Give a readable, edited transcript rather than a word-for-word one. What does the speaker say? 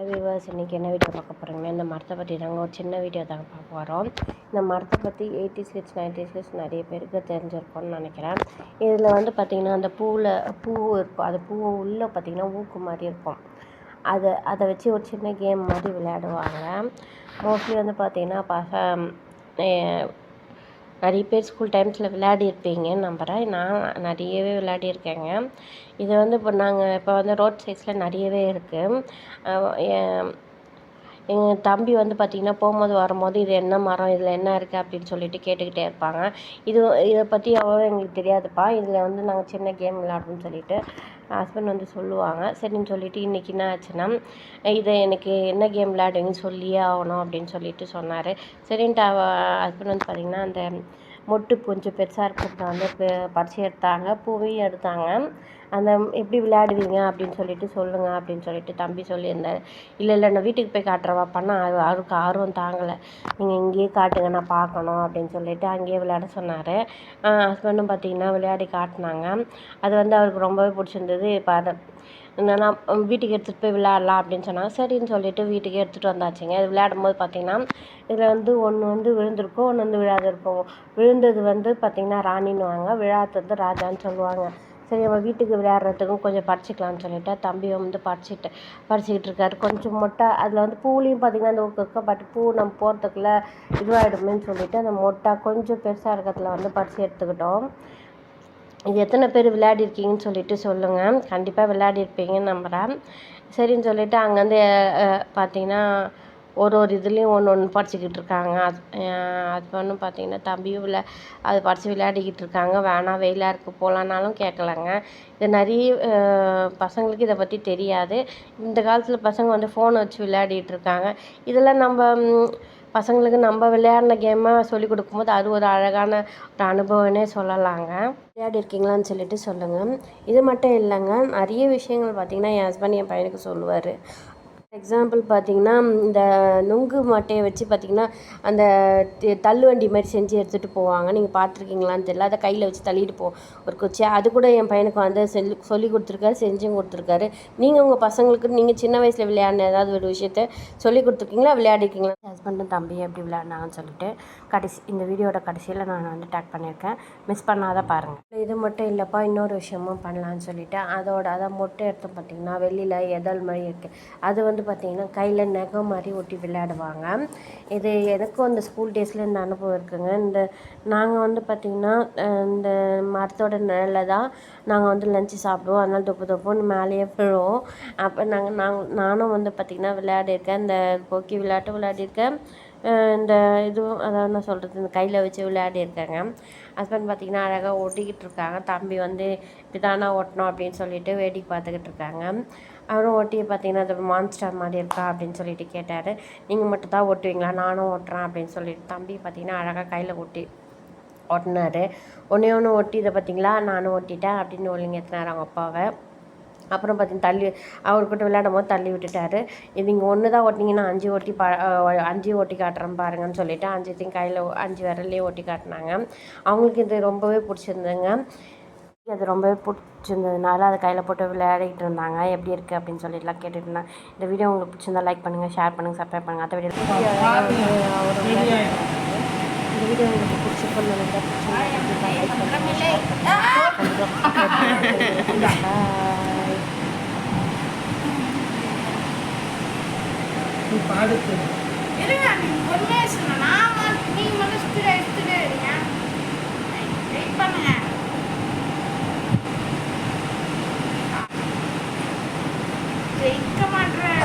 Viewers, இன்றைக்கி என்ன video பார்க்க போகிறோங்கன்னா, இந்த மரத்தை பற்றி தாங்க ஒரு சின்ன வீடியோ தாங்க பார்க்க போகிறோம். இந்த மரத்தை பற்றி 80s கிட்ஸ் 90s கிட்ஸ் நிறைய பேருக்கு தெரிஞ்சிருக்கும்னு நினைக்கிறேன். இதில் வந்து பார்த்திங்கன்னா அந்த பூ இருக்கும், அது பூ உள்ளே பார்த்திங்கன்னா ஊக்கு மாதிரி இருக்கும். அதை வச்சு ஒரு சின்ன கேம் மாதிரி விளையாடுவாங்க. மோஸ்ட்லி வந்து பார்த்திங்கன்னா நிறைய பேர் ஸ்கூல் டைம்ஸில் விளையாடிருப்பீங்கன்னு நம்புகிறேன். நான் நிறையவே விளையாடிருக்கேங்க. இது வந்து இப்போ வந்து ரோட் சைட்ஸில் நிறையவே இருக்குது. எங்கள் தம்பி வந்து பார்த்திங்கன்னா போகும்போது வரும்போது இது என்ன மரம், இதில் என்ன இருக்குது அப்படின்னு சொல்லிட்டு கேட்டுக்கிட்டே இருப்பாங்க. இதை பற்றி அவ்வளோ எங்களுக்கு தெரியாதுப்பா, இதில் வந்து நாங்கள் சின்ன கேம் விளையாடுறோம்னு சொல்லிட்டு ஹஸ்பண்ட் வந்து சொல்லுவாங்க. சரின்னு சொல்லிட்டு இன்றைக்கி என்ன ஆச்சுன்னா, இதை எனக்கு என்ன கேம் விளையாடுவீங்கன்னு சொல்லியே ஆகணும் அப்படின்னு சொல்லிட்டு சொன்னார். சரின்ட்டு ஹஸ்பண்ட் வந்து பார்த்திங்கன்னா அந்த மொட்டு கொஞ்சம் பெருசாக இருக்கிறத வந்து பறித்து எடுத்தாங்க, பூவையும் எடுத்தாங்க. அந்த எப்படி விளையாடுவீங்க அப்படின்னு சொல்லிட்டு சொல்லுங்கள் அப்படின்னு சொல்லிட்டு தம்பி சொல்லியிருந்தார். இல்லை நான் வீட்டுக்கு போய் காட்டுறவாப்பான்னா அவருக்கு ஆர்வம் தாங்கலை. நீங்கள் இங்கேயே காட்டுங்க, நான் பார்க்கணும் அப்படின்னு சொல்லிட்டு அங்கேயே விளையாட சொன்னார். ஹஸ்பண்டும் பார்த்திங்கன்னா விளையாடி காட்டினாங்க. அது வந்து அவருக்கு ரொம்பவே பிடிச்சிருந்தது. இப்போ அதை நான் வீட்டுக்கு எடுத்துகிட்டு போய் விளையாடலாம் அப்படின்னு சொன்னாங்க. சரின்னு சொல்லிட்டு வீட்டுக்கே எடுத்துகிட்டு வந்தாச்சுங்க. இது விளையாடும் போது பார்த்திங்கன்னா இதில் வந்து ஒன்று வந்து விழுந்திருக்கும், ஒன்று வந்து விழாதிருக்கும். விழுந்தது வந்து பார்த்திங்கன்னா ராணின்னுவாங்க, விழாதது ராஜான்னு சொல்லுவாங்க. சரி, நம்ம வீட்டுக்கு விளையாடுறதுக்கும் கொஞ்சம் பறிச்சிக்கலாம்னு சொல்லிட்டு தம்பி வந்து பறிச்சிக்கிட்டு இருக்காரு. கொஞ்சம் மொட்டை அதில் வந்து பூலையும் பார்த்திங்கன்னா அந்த ஊக்க பட்டு பூ நம்ம போகிறதுக்குள்ளே இதுவாகிடுமேன்னு சொல்லிட்டு அந்த மொட்டை கொஞ்சம் பெருசாக இருக்கிறதுல வந்து பறித்து எடுத்துக்கிட்டோம். இது எத்தனை பேர் விளையாடிருக்கீங்கன்னு சொல்லிட்டு சொல்லுங்கள். கண்டிப்பாக விளையாடிருப்பீங்கன்னு நம்புகிறேன். சரின்னு சொல்லிட்டு அங்கேருந்து பார்த்திங்கன்னா ஒரு இதுலேயும் ஒன்று படிச்சுக்கிட்டு இருக்காங்க. ஹஸ்பண்டும் பார்த்திங்கன்னா தம்பியும் அதை படித்து விளையாடிக்கிட்டு இருக்காங்க. வேணாம் வெயிலாக இருக்குது போகலான்னாலும் கேட்கலங்க. இது நிறைய பசங்களுக்கு இதை பற்றி தெரியாது. இந்த காலத்தில் பசங்க வந்து ஃபோனை வச்சு விளையாடிட்டு இருக்காங்க. இதெல்லாம் நம்ம பசங்களுக்கு நம்ம விளையாடின கேமாக சொல்லிக் கொடுக்கும்போது அது ஒரு அழகான ஒரு அனுபவம்னே சொல்லலாங்க. விளையாடி இருக்கீங்களான்னு சொல்லிட்டு சொல்லுங்கள். இது மட்டும் இல்லைங்க, நிறைய விஷயங்கள் பார்த்திங்கன்னா என் ஹஸ்பண்ட் என் பையனுக்கு சொல்லுவார். எக்ஸாம்பிள் பார்த்திங்கன்னா இந்த நுங்கு மட்டையை வச்சு பார்த்திங்கன்னா அந்த தள்ளுவண்டி மாதிரி செஞ்சு எடுத்துகிட்டு போவாங்க. நீங்கள் பார்த்துருக்கீங்களான்னு தெரியல. அதை கையில் வச்சு தள்ளிட்டு ஒரு குச்சி, அது கூட என் பையனுக்கு வந்து சொல்லி கொடுத்துருக்காரு, செஞ்சும் கொடுத்துருக்காரு. நீங்கள் உங்கள் பசங்களுக்கு நீங்கள் சின்ன வயசில் விளையாடின ஏதாவது ஒரு விஷயத்த சொல்லி கொடுத்துருக்கீங்களா, விளையாடிருக்கீங்களா? ஹஸ்பண்டும் தம்பி எப்படி விளையாடினாங்கன்னு சொல்லிட்டு இந்த வீடியோட கடைசியில் நான் வந்து டேக் பண்ணியிருக்கேன். மிஸ் பண்ணாத பாருங்கள். இது மட்டும் இல்லைப்பா, இன்னொரு விஷயமும் பண்ணலான்னு சொல்லிட்டு அதை மொட்டை எடுத்து பார்த்திங்கன்னா வெளியில் எதல் மாதிரி இருக்குது. அது வந்து பார்த்திங்கன்னா கையில் நகம் மாதிரி ஒட்டி விளையாடுவாங்க. இது எனக்கும் அந்த ஸ்கூல் டேஸில் இந்த அனுபவம் இருக்குங்க. நாங்கள் வந்து பார்த்திங்கன்னா இந்த மரத்தோட நிழலில் தான் நாங்கள் வந்து லஞ்சு சாப்பிடுவோம். அதனால் தொப்புன்னு மேலேயே விழுவோம். அப்போ நானும் வந்து பார்த்திங்கன்னா விளையாடிருக்கேன். இந்த கொக்கி விளையாட்டு விளையாடிருக்கேன். இந்த இதுவும் அதாவது நான் சொல்கிறது இந்த கையில் வச்சு விளையாடிருக்கேங்க. ஹஸ்பண்ட் பார்த்திங்கன்னா அழகாக ஓட்டிக்கிட்டு இருக்காங்க. தம்பி வந்து இப்படி தானே ஓட்டணும் அப்படின்னு சொல்லிட்டு வேடிக்கை பார்த்துக்கிட்டு இருக்காங்க. அவரும் ஓட்டி பார்த்திங்கன்னா அது மான்ஸ்டர் மாதிரி இருக்கா அப்படின்னு சொல்லிட்டு கேட்டார். நீங்கள் மட்டும் தான் ஓட்டுவீங்களா, நானும் ஓட்டுறேன் அப்படின்னு சொல்லிட்டு தம்பி பார்த்திங்கன்னா அழகாக கையில் ஓட்டினார். ஒன்று ஓட்டி இதை பார்த்திங்களா நானும் ஓட்டிட்டேன் அப்படின்னு ஒழுங்கேற்றினார் அவங்க அப்பாவை. அப்புறம் பார்த்திங்கன்னா அவர்கிட்ட விளையாடும் போது தள்ளி விட்டுட்டார். இது நீங்கள் ஒன்று தான் ஓட்டினீங்கன்னா 5 ஓட்டி காட்டுறேன் பாருங்கன்னு சொல்லிவிட்டு 5 கையில் 5 விரல்லையே ஓட்டி காட்டினாங்க. அவங்களுக்கு இது ரொம்பவே பிடிச்சிருந்துங்க. அது ரொம்பவே பிடிச்சிருந்ததுனால அதை கையில் போட்டு விளையாடிக்கிட்டு இருந்தாங்க. எப்படி இருக்குது அப்படின்னு சொல்லிட்டுலாம் கேட்டுட்டு இருந்தாங்க. இந்த வீடியோ உங்களுக்கு பிடிச்சிருந்தா லைக் பண்ணுங்கள், ஷேர் பண்ணுங்கள், சப்ஸ்கிரைப் பண்ணுங்கள். அந்த வீடியோ உங்களுக்கு பிடிச்சிருக்கோன்னு நினைக்கிறேன். லைக் பண்ணுங்கள். பாடுத்து இருங்க, நீங்க பொறுமையா சொன்னா நீங்க மட்டும் ஸ்பீடா எடுத்துட்டே இருங்க. வெயிட் பண்ணுங்க. ஜெயிக்க மாட்டேன்.